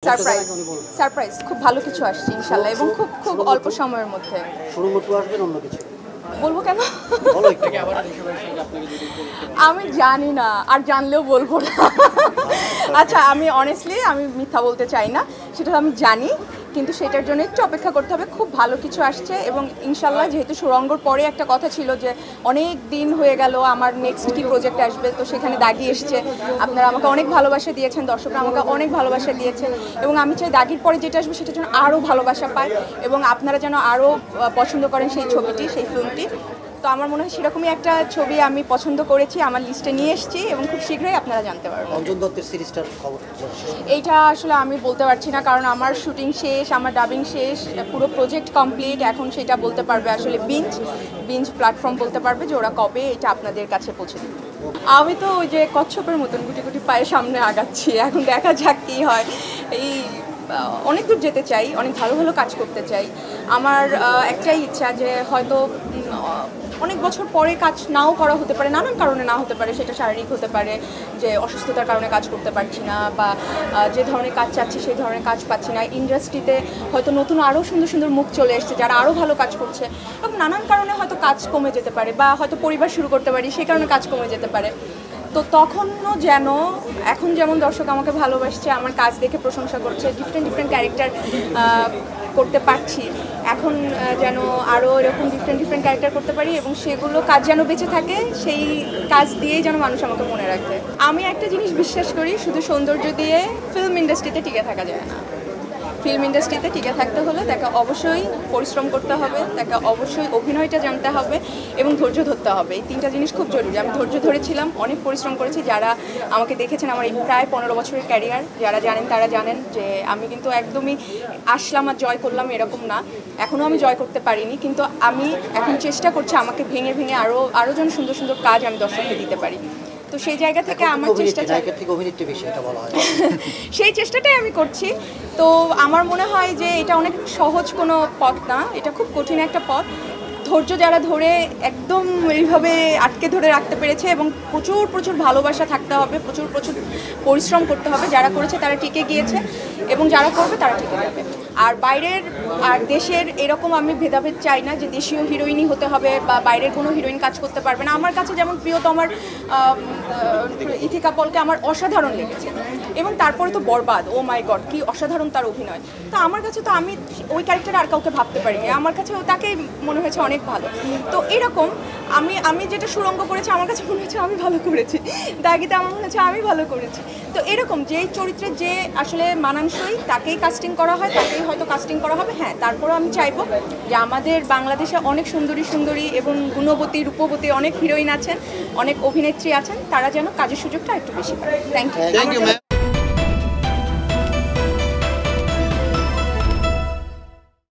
Surprise surprise খুব ভালো কিছু আসছে ইনশাআল্লাহ এবং খুব খুব অল্প সময়ের মধ্যে। সুরঙ্গ টু আসবেন অন্য কিছু বলবো কেন? বলো একটু। আমি জানি না, আর জানলেও বলবো না। আচ্ছা, আমি অনেস্টলি আমি মিথ্যা বলতে চাই না, সেটা আমি জানি, কিন্তু সেটার জন্য একটু অপেক্ষা করতে হবে। খুব ভালো কিছু আসছে এবং ইনশাল্লাহ, যেহেতু সুরঙ্গর পরে একটা কথা ছিল যে অনেক দিন হয়ে গেল আমার নেক্সট কি প্রজেক্ট আসবে, তো সেখানে দাগি এসছে। আপনারা আমাকে অনেক ভালোবাসা দিয়েছেন, দর্শকরা আমাকে অনেক ভালোবাসা দিয়েছেন এবং আমি চাই দাগির পরে যেটা আসবে সেটার জন্য আরও ভালোবাসা পায় এবং আপনারা যেন আরও পছন্দ করেন সেই ছবিটি, সেই ফিল্মটি। তো আমার মনে হয় সেরকমই একটা ছবি আমি পছন্দ করেছি, আমার লিস্টে নিয়ে এসেছি এবং খুব শীঘ্রই আপনারা জানতে পারবেন। অঞ্জন দত্তের সিরিজটার খবর এইটা আসলে আমি বলতে পারছি না, কারণ আমার শুটিং শেষ, আমার ডাবিং শেষ, পুরো প্রজেক্ট কমপ্লিট। এখন সেটা বলতে পারবে আসলে বিঞ্জ প্ল্যাটফর্ম বলতে পারবে যে ওরা কবে এটা আপনাদের কাছে পৌঁছে দেবে। আমি তো ওই যে কচ্ছপের মতন গুটি গুটি পায়ে সামনে আগাচ্ছি, এখন দেখা যাক কী হয়। এই অনেক দূর যেতে চাই, অনেক ভালো ভালো কাজ করতে চাই। আমার একটাই ইচ্ছা যে হয়তো অনেক বছর পরে কাজ নাও করা হতে পারে, নানান কারণে না হতে পারে, সেটা শারীরিক হতে পারে, যে অসুস্থতার কারণে কাজ করতে পারছি না, বা যে ধরনের কাজ চাচ্ছি সেই ধরনের কাজ পাচ্ছি না। ইন্ডাস্ট্রিতে হয়তো নতুন আরও সুন্দর সুন্দর মুখ চলে এসছে যারা আরও ভালো কাজ করছে, এবং নানান কারণে হয়তো কাজ কমে যেতে পারে, বা হয়তো পরিবার শুরু করতে পারি সেই কারণে কাজ কমে যেতে পারে। তো তখনও যেন, এখন যেমন দর্শক আমাকে ভালোবাসছে, আমার কাজ দেখে প্রশংসা করছে, ডিফারেন্ট ক্যারেক্টার করতে পারছি, এখন যেন আরও এরকম ডিফারেন্ট ক্যারেক্টার করতে পারি এবং সেগুলো কাজ যেন বেঁচে থাকে, সেই কাজ দিয়েই যেন মানুষ আমাকে মনে রাখে। আমি একটা জিনিস বিশ্বাস করি, শুধু সৌন্দর্য দিয়ে ফিল্ম ইন্ডাস্ট্রিতে টিকে থাকা যায় না। ফিল্ম ইন্ডাস্ট্রিতে টিকে থাকতে হলে তাকে অবশ্যই পরিশ্রম করতে হবে, তাকে অবশ্যই অভিনয়টা জানতে হবে এবং ধৈর্য ধরতে হবে। এই তিনটা জিনিস খুব জরুরি। আমি ধৈর্য ধরেছিলাম, অনেক পরিশ্রম করেছি। যারা আমাকে দেখেছেন, আমার এই প্রায় 15 বছরের ক্যারিয়ার, যারা জানেন তারা জানেন যে আমি কিন্তু একদমই আসলাম আর জয় করলাম এরকম না। এখনও আমি জয় করতে পারিনি, কিন্তু আমি এখন চেষ্টা করছি আমাকে ভেঙে আরও যেন সুন্দর সুন্দর কাজ আমি দর্শককে দিতে পারি। তো সেই জায়গা থেকে আমার চেষ্টা, সেই চেষ্টাটাই আমি করছি। তো আমার মনে হয় যে এটা অনেক সহজ কোনো পথ না, এটা খুব কঠিন একটা পথ। ধৈর্য যারা ধরে একদম এইভাবে আটকে ধরে রাখতে পেরেছে, এবং প্রচুর ভালোবাসা থাকতে হবে, প্রচুর পরিশ্রম করতে হবে। যারা করেছে তারা টিকে গিয়েছে এবং যারা করবে তারা টিকে যাবে। আর বাইরের আর দেশের এরকম আমি ভেদাভেদ চাই না যে দেশীয় হিরোইনই হতে হবে বা বাইরের কোনো হিরোইন কাজ করতে পারবে না। আমার কাছে যেমন প্রিয়তমার ইথিকা পলকে আমার অসাধারণ লেগেছে, এবং তারপরে তো বরবাদ, ও মাই গড, কি অসাধারণ তার অভিনয়। তো আমার কাছে তো, আমি ওই ক্যারেক্টারে আর কাউকে ভাবতে পারিনি, আমার কাছে তাকেই মনে হয়েছে অনেক ভালো। তো এরকম আমি যেটা সুরঙ্গ করেছি আমার কাছে মনে হচ্ছে আমি ভালো করেছি, দাগিতে আমার মনে হচ্ছে আমি ভালো করেছি। তো এরকম যেই চরিত্রে যে আসলে মানানসই তাকেই কাস্টিং করা হয়, তাকেই হয়তো কাস্টিং করা হবে। হ্যাঁ, তারপরেও আমি চাইবো যে আমাদের বাংলাদেশে অনেক সুন্দরী এবং গুণবতী, রূপবতী অনেক হিরোইন আছেন, অনেক অভিনেত্রী আছেন, তারা যেন কাজের সুযোগটা একটু বেশি পায়। Thank you.